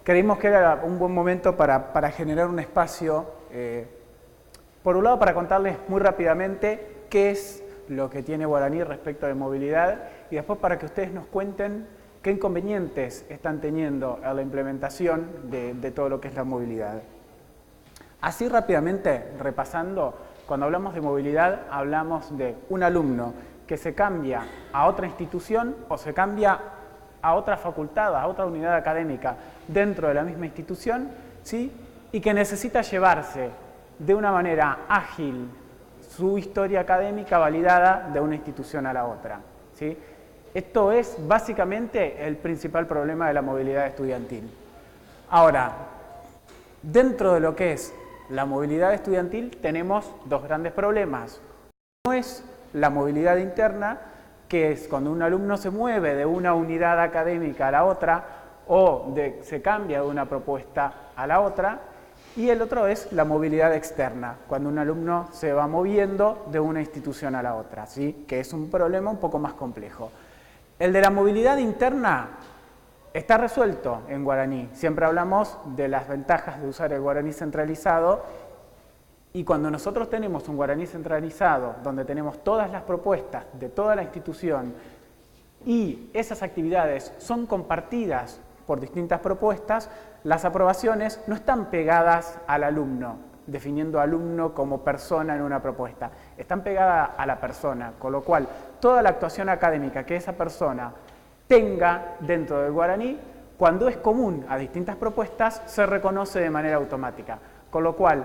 Creímos que era un buen momento para generar un espacio, por un lado para contarles muy rápidamente qué es lo que tiene Guaraní respecto de movilidad y después para que ustedes nos cuenten qué inconvenientes están teniendo a la implementación de todo lo que es la movilidad. Así rápidamente, repasando, cuando hablamos de movilidad hablamos de un alumno que se cambia a otra institución o se cambia a otra facultad, a otra unidad académica dentro de la misma institución, ¿sí? Y que necesita llevarse de una manera ágil su historia académica validada de una institución a la otra, ¿sí? Esto es básicamente el principal problema de la movilidad estudiantil. Ahora, dentro de lo que es la movilidad estudiantil tenemos dos grandes problemas. Uno es la movilidad interna, que es cuando un alumno se mueve de una unidad académica a la otra o se cambia de una propuesta a la otra, y el otro es la movilidad externa, cuando un alumno se va moviendo de una institución a la otra, ¿sí? Que es un problema un poco más complejo. El de la movilidad interna está resuelto en Guaraní. Siempre hablamos de las ventajas de usar el Guaraní centralizado. Y cuando nosotros tenemos un Guaraní centralizado, donde tenemos todas las propuestas de toda la institución y esas actividades son compartidas por distintas propuestas, las aprobaciones no están pegadas al alumno, definiendo alumno como persona en una propuesta, están pegadas a la persona, con lo cual toda la actuación académica que esa persona tenga dentro del Guaraní, cuando es común a distintas propuestas, se reconoce de manera automática, con lo cual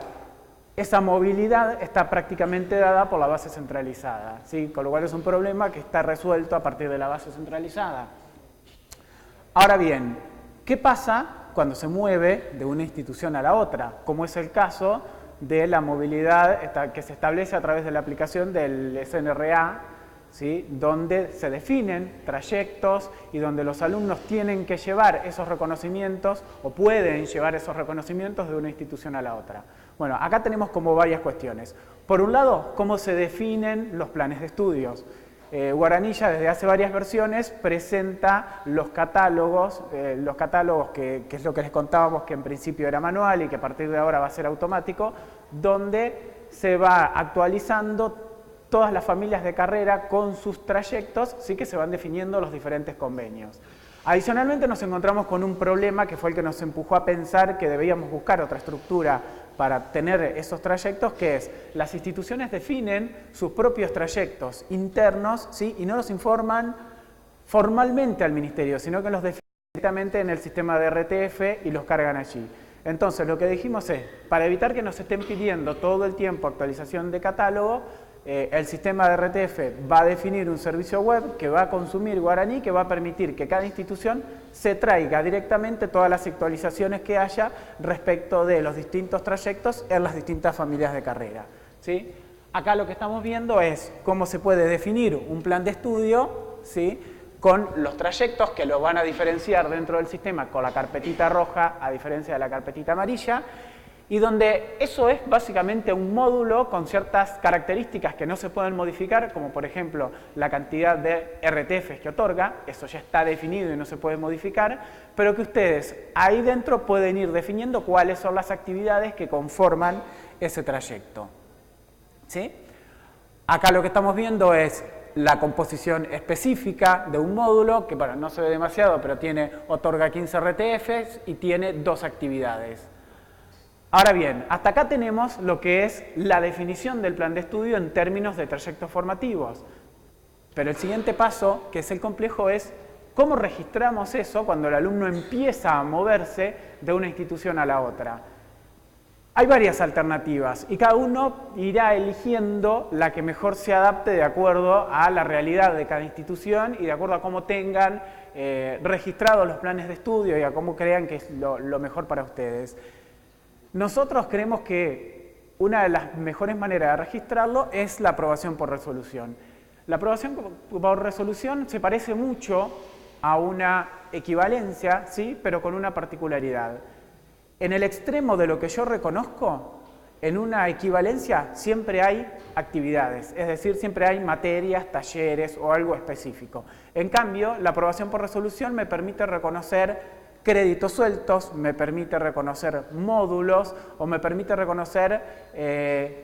esa movilidad está prácticamente dada por la base centralizada, ¿sí? Con lo cual es un problema que está resuelto a partir de la base centralizada. Ahora bien, ¿qué pasa cuando se mueve de una institución a la otra? Como es el caso de la movilidad que se establece a través de la aplicación del SNRA, ¿sí? Donde se definen trayectos y donde los alumnos tienen que llevar esos reconocimientos o pueden llevar esos reconocimientos de una institución a la otra. Bueno, acá tenemos como varias cuestiones. Por un lado, cómo se definen los planes de estudios. Guaraní ya desde hace varias versiones presenta los catálogos que es lo que les contábamos que en principio era manual y que a partir de ahora va a ser automático, donde se va actualizando todas las familias de carrera con sus trayectos, sí que se van definiendo los diferentes convenios. Adicionalmente nos encontramos con un problema que fue el que nos empujó a pensar que debíamos buscar otra estructura para tener esos trayectos, que es, las instituciones definen sus propios trayectos internos, ¿sí? Y no los informan formalmente al ministerio, sino que los definen directamente en el sistema de RTF y los cargan allí. Entonces lo que dijimos es, para evitar que nos estén pidiendo todo el tiempo actualización de catálogo, el sistema de RTF va a definir un servicio web que va a consumir Guaraní, que va a permitir que cada institución se traiga directamente todas las actualizaciones que haya respecto de los distintos trayectos en las distintas familias de carrera, ¿sí? Acá lo que estamos viendo es cómo se puede definir un plan de estudio, ¿sí? Con los trayectos que los van a diferenciar dentro del sistema con la carpetita roja a diferencia de la carpetita amarilla, y donde eso es básicamente un módulo con ciertas características que no se pueden modificar, como por ejemplo la cantidad de RTFs que otorga, eso ya está definido y no se puede modificar, pero que ustedes ahí dentro pueden ir definiendo cuáles son las actividades que conforman ese trayecto, ¿sí? Acá lo que estamos viendo es la composición específica de un módulo, que bueno, no se ve demasiado, pero otorga 15 RTFs y tiene 2 actividades. Ahora bien, hasta acá tenemos lo que es la definición del plan de estudio en términos de trayectos formativos. Pero el siguiente paso, que es el complejo, es cómo registramos eso cuando el alumno empieza a moverse de una institución a la otra. Hay varias alternativas y cada uno irá eligiendo la que mejor se adapte de acuerdo a la realidad de cada institución y de acuerdo a cómo tengan registrados los planes de estudio y a cómo crean que es lo mejor para ustedes. Nosotros creemos que una de las mejores maneras de registrarlo es la aprobación por resolución. La aprobación por resolución se parece mucho a una equivalencia, ¿sí? Pero con una particularidad. En el extremo de lo que yo reconozco, en una equivalencia siempre hay actividades, es decir, siempre hay materias, talleres o algo específico. En cambio, la aprobación por resolución me permite reconocer créditos sueltos, me permite reconocer módulos o me permite reconocer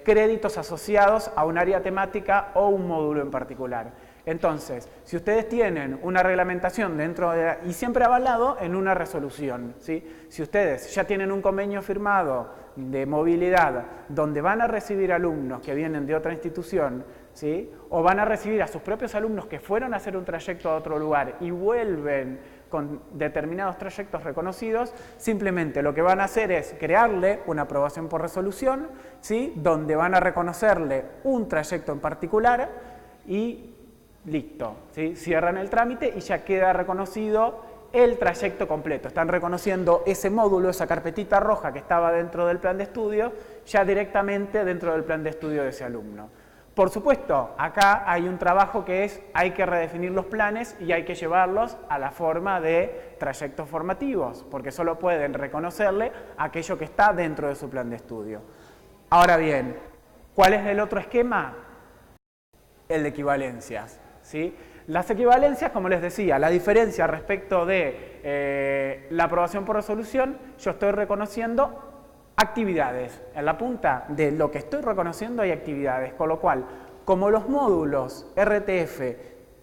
créditos asociados a un área temática o un módulo en particular. Entonces, si ustedes tienen una reglamentación dentro de y siempre avalado en una resolución, ¿sí? Si ustedes ya tienen un convenio firmado de movilidad donde van a recibir alumnos que vienen de otra institución, ¿sí? O van a recibir a sus propios alumnos que fueron a hacer un trayecto a otro lugar y vuelven con determinados trayectos reconocidos, simplemente lo que van a hacer es crearle una aprobación por resolución, ¿sí? Donde van a reconocerle un trayecto en particular y listo, ¿sí? Cierran el trámite y ya queda reconocido el trayecto completo. Están reconociendo ese módulo, esa carpetita roja que estaba dentro del plan de estudio, ya directamente dentro del plan de estudio de ese alumno. Por supuesto, acá hay un trabajo que es, hay que redefinir los planes y hay que llevarlos a la forma de trayectos formativos, porque solo pueden reconocerle aquello que está dentro de su plan de estudio. Ahora bien, ¿cuál es el otro esquema? El de equivalencias, ¿sí? Las equivalencias, como les decía, la diferencia respecto de la aprobación por resolución, yo estoy reconociendo actividades. En la punta de lo que estoy reconociendo hay actividades, con lo cual, como los módulos RTF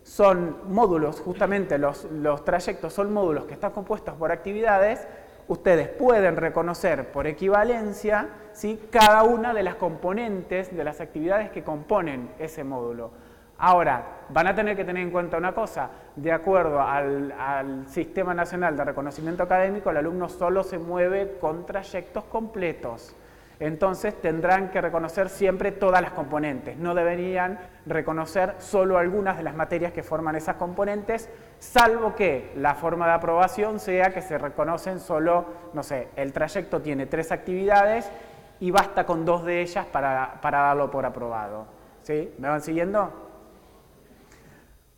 son módulos, justamente los trayectos son módulos que están compuestos por actividades, ustedes pueden reconocer por equivalencia, ¿sí? Cada una de las componentes de las actividades que componen ese módulo. Ahora, van a tener que tener en cuenta una cosa, de acuerdo al Sistema Nacional de Reconocimiento Académico, el alumno solo se mueve con trayectos completos. Entonces tendrán que reconocer siempre todas las componentes, no deberían reconocer solo algunas de las materias que forman esas componentes, salvo que la forma de aprobación sea que se reconocen solo, no sé, el trayecto tiene 3 actividades y basta con 2 de ellas para darlo por aprobado. ¿Sí? ¿Me van siguiendo?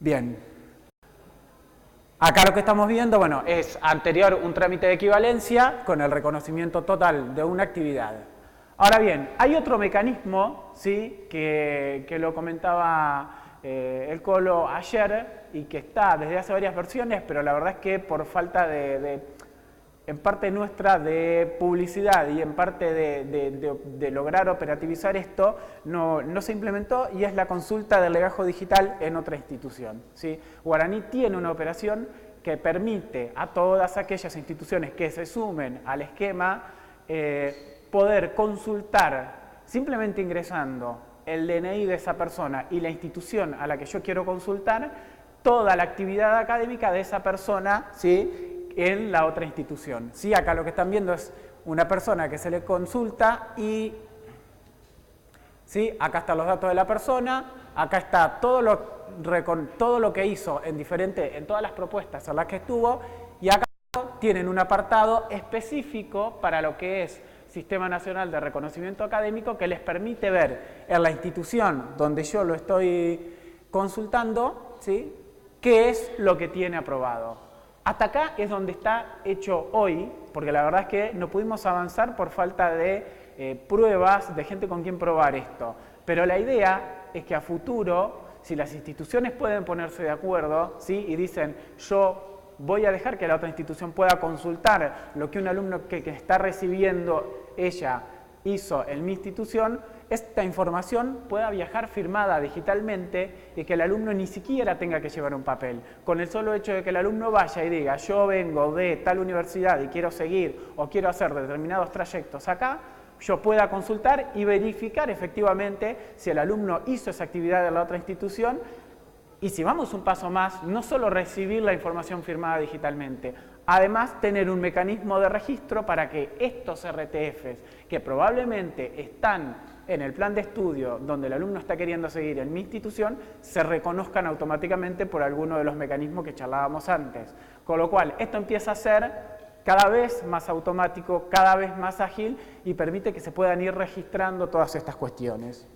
Bien. Acá lo que estamos viendo, bueno, es anterior un trámite de equivalencia con el reconocimiento total de una actividad. Ahora bien, hay otro mecanismo, ¿sí? que lo comentaba el Colo ayer y que está desde hace varias versiones, pero la verdad es que por falta en parte nuestra de publicidad y en parte de lograr operativizar esto, no se implementó, y es la consulta del legajo digital en otra institución, ¿sí? Guaraní tiene una operación que permite a todas aquellas instituciones que se sumen al esquema poder consultar, simplemente ingresando el DNI de esa persona y la institución a la que yo quiero consultar, toda la actividad académica de esa persona, ¿sí? En la otra institución. ¿Sí? Acá lo que están viendo es una persona que se le consulta y ¿sí? Acá están los datos de la persona, acá está todo lo que hizo en todas las propuestas en las que estuvo, y acá tienen un apartado específico para lo que es Sistema Nacional de Reconocimiento Académico, que les permite ver en la institución donde yo lo estoy consultando, ¿sí? Qué es lo que tiene aprobado. Hasta acá es donde está hecho hoy, porque la verdad es que no pudimos avanzar por falta de pruebas, de gente con quien probar esto. Pero la idea es que a futuro, si las instituciones pueden ponerse de acuerdo, ¿sí? Y dicen, yo voy a dejar que la otra institución pueda consultar lo que un alumno que está recibiendo ella hizo en mi institución, esta información pueda viajar firmada digitalmente y que el alumno ni siquiera tenga que llevar un papel. Con el solo hecho de que el alumno vaya y diga, yo vengo de tal universidad y quiero seguir o quiero hacer determinados trayectos acá, yo pueda consultar y verificar efectivamente si el alumno hizo esa actividad en la otra institución. Y si vamos un paso más, no solo recibir la información firmada digitalmente, además tener un mecanismo de registro para que estos RTFs, que probablemente están en el plan de estudio donde el alumno está queriendo seguir en mi institución, se reconozcan automáticamente por alguno de los mecanismos que charlábamos antes. Con lo cual, esto empieza a ser cada vez más automático, cada vez más ágil y permite que se puedan ir registrando todas estas cuestiones.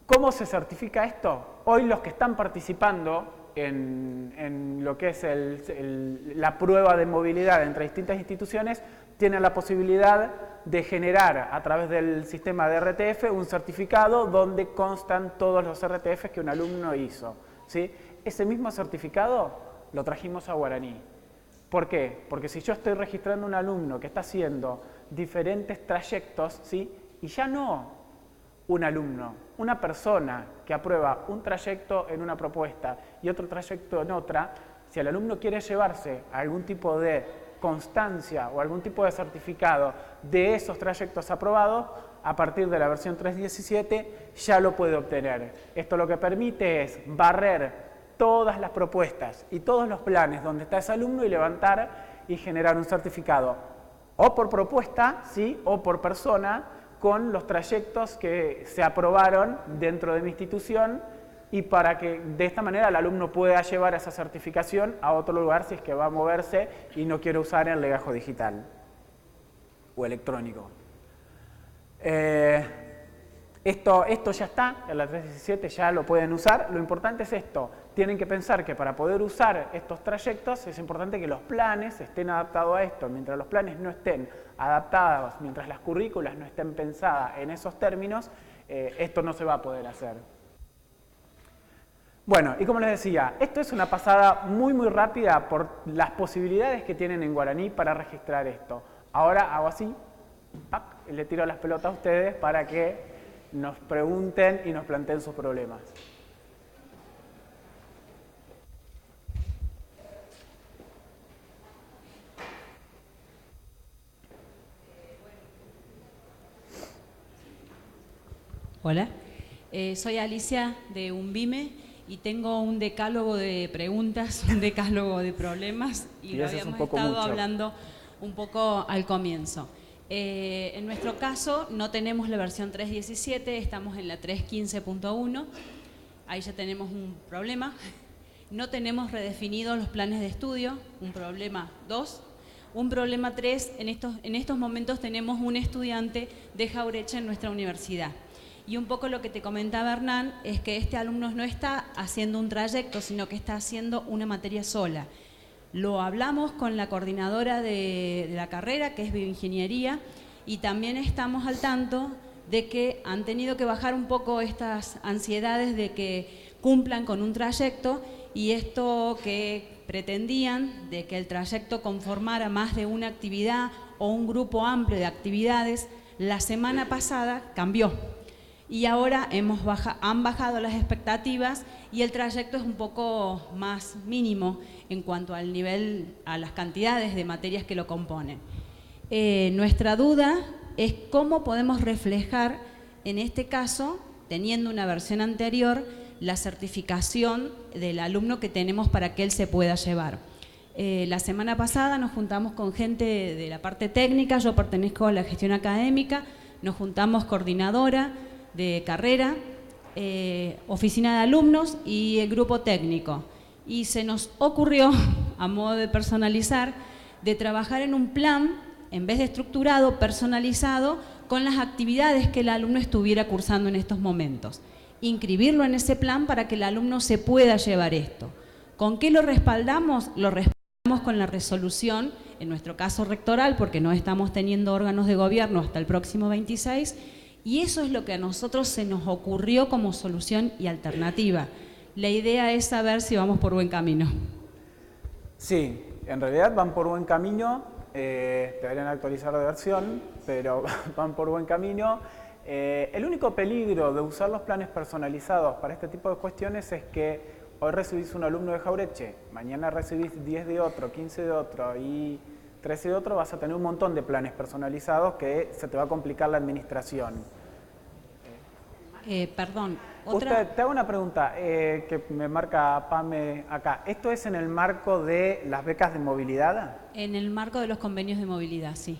¿Cómo se certifica esto? Hoy los que están participando en lo que es la prueba de movilidad entre distintas instituciones, tienen la posibilidad de generar a través del sistema de RTF un certificado donde constan todos los RTFs que un alumno hizo, ¿sí? Ese mismo certificado lo trajimos a Guaraní. ¿Por qué? Porque si yo estoy registrando un alumno que está haciendo diferentes trayectos, ¿sí? Y ya no un alumno, una persona que aprueba un trayecto en una propuesta y otro trayecto en otra, si el alumno quiere llevarse algún tipo de constancia o algún tipo de certificado de esos trayectos aprobados, a partir de la versión 3.17 ya lo puede obtener. Esto lo que permite es barrer todas las propuestas y todos los planes donde está ese alumno y levantar y generar un certificado o por propuesta, ¿sí? O por persona, con los trayectos que se aprobaron dentro de mi institución, y para que de esta manera el alumno pueda llevar esa certificación a otro lugar si es que va a moverse y no quiere usar el legajo digital o electrónico. Esto ya está, en la 3.17 ya lo pueden usar. Lo importante es esto, tienen que pensar que para poder usar estos trayectos es importante que los planes estén adaptados a esto. Mientras los planes no estén adaptados, mientras las currículas no estén pensadas en esos términos, esto no se va a poder hacer. Bueno, y como les decía, esto es una pasada muy rápida por las posibilidades que tienen en Guaraní para registrar esto. Ahora hago así, ¡pac!, y le tiro las pelotas a ustedes para que nos pregunten y nos planteen sus problemas. Hola, soy Alicia de Unbime y tengo un decálogo de preguntas, un decálogo de problemas y lo habíamos estado hablando un poco al comienzo. En nuestro caso no tenemos la versión 3.17, estamos en la 3.15.1, ahí ya tenemos un problema. No tenemos redefinidos los planes de estudio, un problema 2. Un problema 3, en estos momentos tenemos un estudiante de Jauretche en nuestra universidad. Y un poco lo que te comentaba Hernán es que este alumno no está haciendo un trayecto, sino que está haciendo una materia sola. Lo hablamos con la coordinadora de la carrera, que es bioingeniería, y también estamos al tanto de que han tenido que bajar un poco estas ansiedades de que cumplan con un trayecto, y esto que pretendían de que el trayecto conformara más de una actividad o un grupo amplio de actividades, la semana pasada cambió. Y ahora han bajado las expectativas y el trayecto es un poco más mínimo en cuanto al nivel, a las cantidades de materias que lo componen. Nuestra duda es cómo podemos reflejar, en este caso, teniendo una versión anterior, la certificación del alumno que tenemos para que él se pueda llevar. La semana pasada nos juntamos con gente de la parte técnica, yo pertenezco a la gestión académica, nos juntamos coordinadora de carrera, oficina de alumnos y el grupo técnico. Y se nos ocurrió, a modo de personalizar, de trabajar en un plan, en vez de estructurado, personalizado, con las actividades que el alumno estuviera cursando en estos momentos. Inscribirlo en ese plan para que el alumno se pueda llevar esto. ¿Con qué lo respaldamos? Lo respaldamos con la resolución, en nuestro caso rectoral, porque no estamos teniendo órganos de gobierno hasta el próximo 26, y eso es lo que a nosotros se nos ocurrió como solución y alternativa. La idea es saber si vamos por buen camino. Sí, en realidad van por buen camino, deberían actualizar de versión, pero van por buen camino. El único peligro de usar los planes personalizados para este tipo de cuestiones es que hoy recibís un alumno de Jauretche, mañana recibís 10 de otro, 15 de otro y 13 de otro, vas a tener un montón de planes personalizados que se te va a complicar la administración. Perdón, Te hago una pregunta que me marca Pame acá. ¿Esto es en el marco de las becas de movilidad? En el marco de los convenios de movilidad, sí.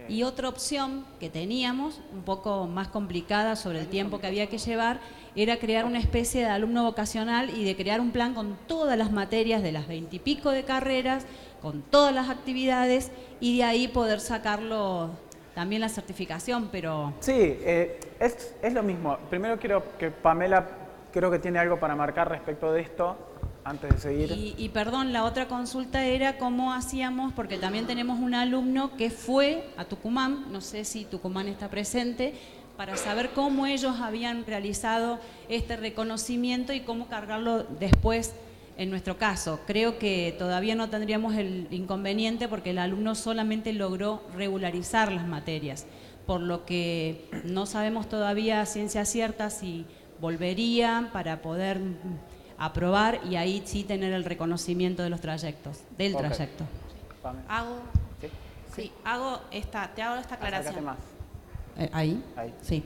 Y otra opción que teníamos, un poco más complicada sobre el tiempo que había que llevar, era crear una especie de alumno vocacional y de crear un plan con todas las materias de las 20 y pico de carreras, con todas las actividades, y de ahí poder sacarlo también la certificación, pero... Sí, es lo mismo. Primero quiero que Pamela creo que tiene algo para marcar respecto de esto, antes de seguir. Y perdón, la otra consulta era cómo hacíamos, porque también tenemos un alumno que fue a Tucumán, no sé si Tucumán está presente, para saber cómo ellos habían realizado este reconocimiento y cómo cargarlo después en nuestro caso. Creo que todavía no tendríamos el inconveniente porque el alumno solamente logró regularizar las materias, por lo que no sabemos todavía a ciencia cierta si volverían para poder aprobar y ahí sí tener el reconocimiento de los trayectos, del trayecto. Te hago esta aclaración. Más. ¿Ahí? Sí.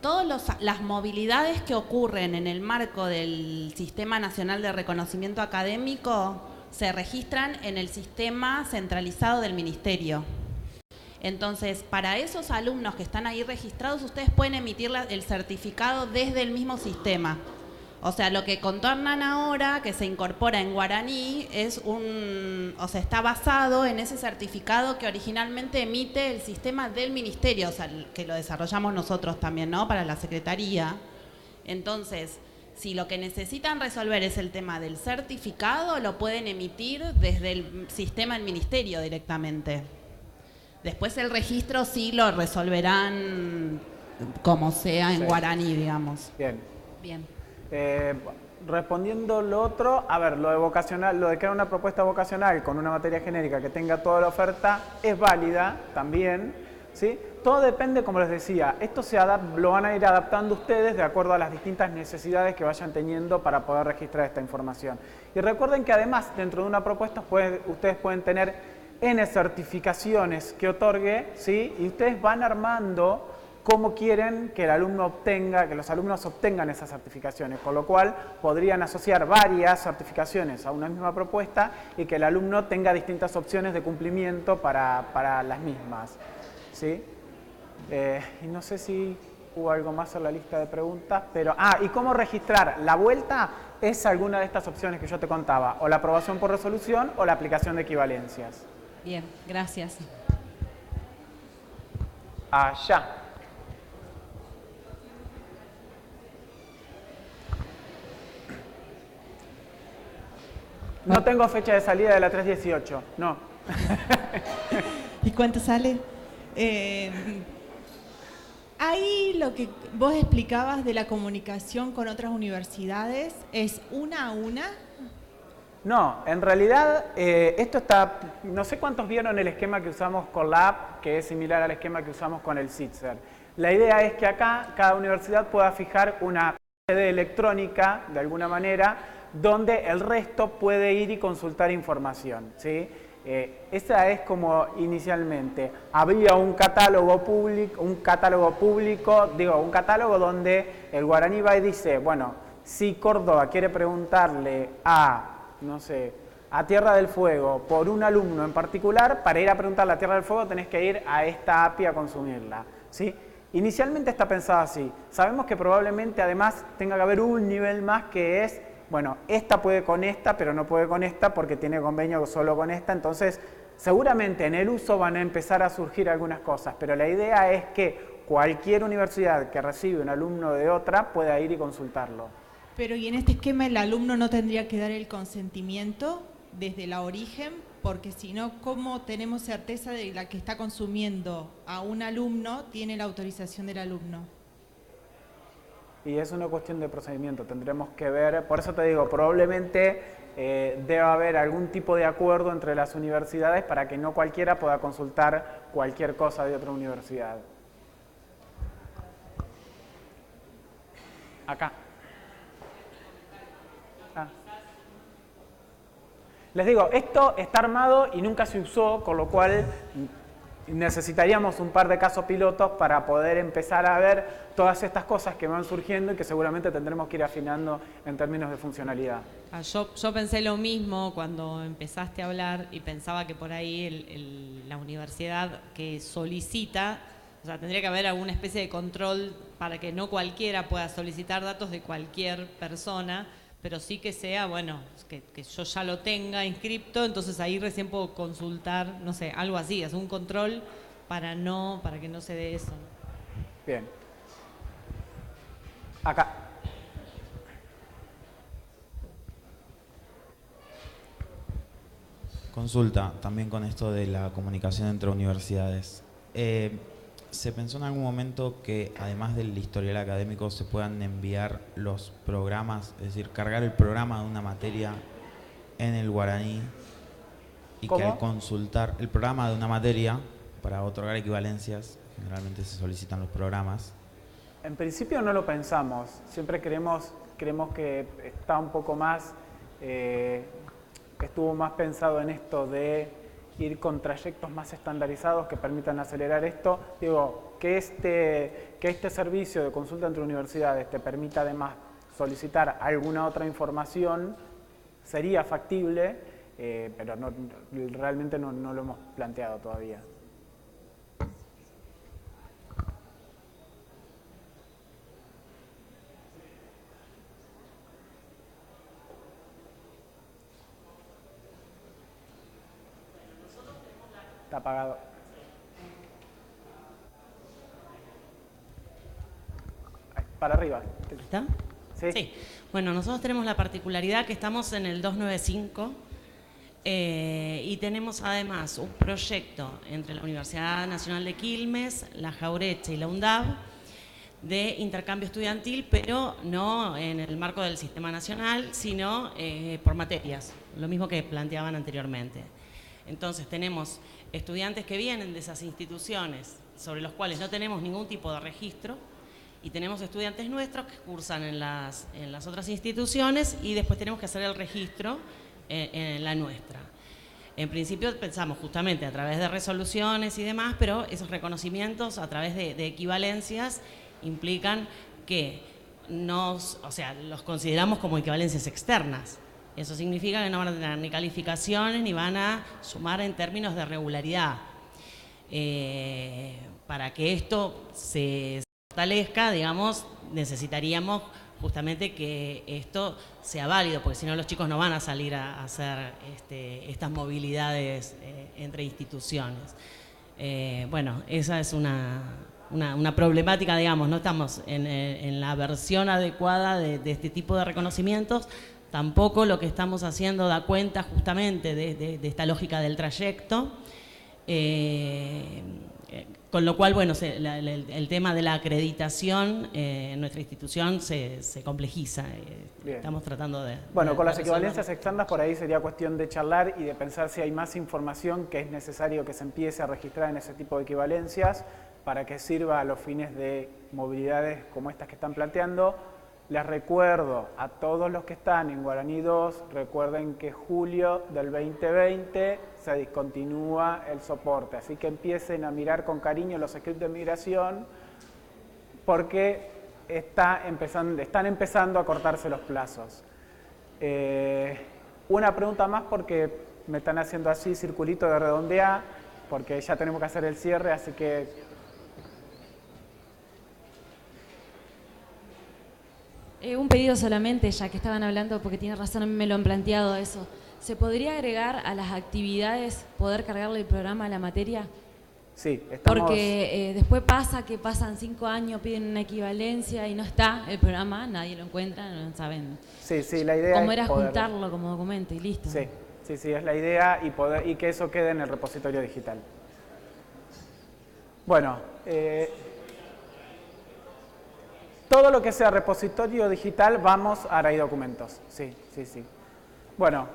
Todas las movilidades que ocurren en el marco del Sistema Nacional de Reconocimiento Académico se registran en el sistema centralizado del Ministerio. Entonces, para esos alumnos que están ahí registrados, ustedes pueden emitir el certificado desde el mismo sistema. O sea, lo que contornan ahora, que se incorpora en guaraní, está basado en ese certificado que originalmente emite el sistema del Ministerio, o sea, que lo desarrollamos nosotros también, ¿no? Para la Secretaría. Entonces, si lo que necesitan resolver es el tema del certificado, lo pueden emitir desde el sistema del Ministerio directamente. Después el registro sí lo resolverán como sea en guaraní, digamos. Bien. Respondiendo lo otro, a ver, lo de vocacional, lo de crear una propuesta vocacional con una materia genérica que tenga toda la oferta es válida también, ¿sí? Todo depende, como les decía, esto lo van a ir adaptando ustedes de acuerdo a las distintas necesidades que vayan teniendo para poder registrar esta información. Y recuerden que además, dentro de una propuesta, ustedes pueden tener N certificaciones que otorgue, ¿sí? Y ustedes van armando cómo quieren que el alumno obtenga, que los alumnos obtengan esas certificaciones, con lo cual podrían asociar varias certificaciones a una misma propuesta y que el alumno tenga distintas opciones de cumplimiento para las mismas, ¿sí? Y no sé si hubo algo más en la lista de preguntas, pero... ¿y cómo registrar? La vuelta es alguna de estas opciones que yo te contaba, o la aprobación por resolución o la aplicación de equivalencias. Bien, gracias. Allá. No tengo fecha de salida de la 318, no. ¿Y cuánto sale? Ahí lo que vos explicabas de la comunicación con otras universidades, ¿es una a una? No, en realidad esto está, no sé cuántos vieron el esquema que usamos con la app, que es similar al esquema que usamos con el CITSER. La idea es que acá cada universidad pueda fijar una sede electrónica, de alguna manera, donde el resto puede ir y consultar información, ¿sí? Esa es como inicialmente. Había un catálogo público donde el guaraní va y dice, bueno, si Córdoba quiere preguntarle no sé, a Tierra del Fuego por un alumno en particular, para ir a preguntarle a Tierra del Fuego tenés que ir a esta API a consumirla, ¿sí? Inicialmente está pensado así. Sabemos que probablemente además tenga que haber un nivel más que es, bueno, esta puede con esta, pero no puede con esta porque tiene convenio solo con esta. Entonces, seguramente en el uso van a empezar a surgir algunas cosas, pero la idea es que cualquier universidad que recibe un alumno de otra pueda ir y consultarlo. Pero y en este esquema el alumno no tendría que dar el consentimiento desde la origen, porque si no, ¿cómo tenemos certeza de que la que está consumiendo a un alumno tiene la autorización del alumno? Y es una cuestión de procedimiento, tendremos que ver, por eso te digo, probablemente debe haber algún tipo de acuerdo entre las universidades para que no cualquiera pueda consultar cualquier cosa de otra universidad. Acá. Les digo, esto está armado y nunca se usó, con lo cual necesitaríamos un par de casos pilotos para poder empezar a ver todas estas cosas que van surgiendo y que seguramente tendremos que ir afinando en términos de funcionalidad. Yo pensé lo mismo cuando empezaste a hablar y pensaba que por ahí la universidad que solicita, o sea, tendría que haber alguna especie de control para que no cualquiera pueda solicitar datos de cualquier persona, pero sí que sea, bueno, que yo ya lo tenga inscripto, entonces ahí recién puedo consultar, no sé, algo así, hacer un control para que no se dé eso. Bien. Acá. Consulta, también con esto de la comunicación entre universidades. ¿Se pensó en algún momento que además del historial académico se puedan enviar los programas, es decir, cargar el programa de una materia en el guaraní y ¿Cómo? que al consultar el programa de una materia para otorgar equivalencias, generalmente se solicitan los programas? En principio no lo pensamos, siempre creemos que está un poco más, estuvo más pensado en esto de ir con trayectos más estandarizados que permitan acelerar esto. Digo, que este servicio de consulta entre universidades te permita además solicitar alguna otra información, sería factible, pero realmente no lo hemos planteado todavía. Está apagado. Para arriba. ¿Está? Sí. Sí. Bueno, nosotros tenemos la particularidad que estamos en el 295 y tenemos además un proyecto entre la Universidad Nacional de Quilmes, la Jauretche y la UNDAV de intercambio estudiantil, pero no en el marco del sistema nacional, sino por materias, lo mismo que planteaban anteriormente. Entonces tenemos estudiantes que vienen de esas instituciones sobre los cuales no tenemos ningún tipo de registro y tenemos estudiantes nuestros que cursan en las otras instituciones y después tenemos que hacer el registro en la nuestra. En principio pensamos justamente a través de resoluciones y demás, pero esos reconocimientos a través de equivalencias implican que los consideramos como equivalencias externas. Eso significa que no van a tener ni calificaciones ni van a sumar en términos de regularidad. Para que esto se fortalezca, digamos, necesitaríamos justamente que esto sea válido, porque si no los chicos no van a salir a hacer estas movilidades entre instituciones. Bueno, esa es una problemática, digamos, no estamos en la versión adecuada de este tipo de reconocimientos. Tampoco lo que estamos haciendo da cuenta justamente de esta lógica del trayecto, con lo cual, bueno, el tema de la acreditación en nuestra institución se complejiza. Estamos tratando de... Bueno, con las equivalencias externas por ahí sería cuestión de charlar y de pensar si hay más información que es necesario que se empiece a registrar en ese tipo de equivalencias para que sirva a los fines de movilidades como estas que están planteando. Les recuerdo a todos los que están en Guaraní 2, recuerden que julio del 2020 se discontinúa el soporte, así que empiecen a mirar con cariño los scripts de migración porque están empezando a cortarse los plazos. Una pregunta más porque me están haciendo así circulito de redondear, porque ya tenemos que hacer el cierre, así que... Un pedido solamente, ya que estaban hablando, porque tiene razón, a mí me lo han planteado eso. ¿Se podría agregar a las actividades poder cargarle el programa a la materia? Sí, estamos... Porque después pasa que pasan 5 años, piden una equivalencia y no está el programa, nadie lo encuentra, no saben. Sí, la idea cómo es era poder... juntarlo como documento y listo. Sí, es la idea y que eso quede en el repositorio digital. Bueno, todo lo que sea repositorio digital vamos a Aray Documentos. Sí. Bueno.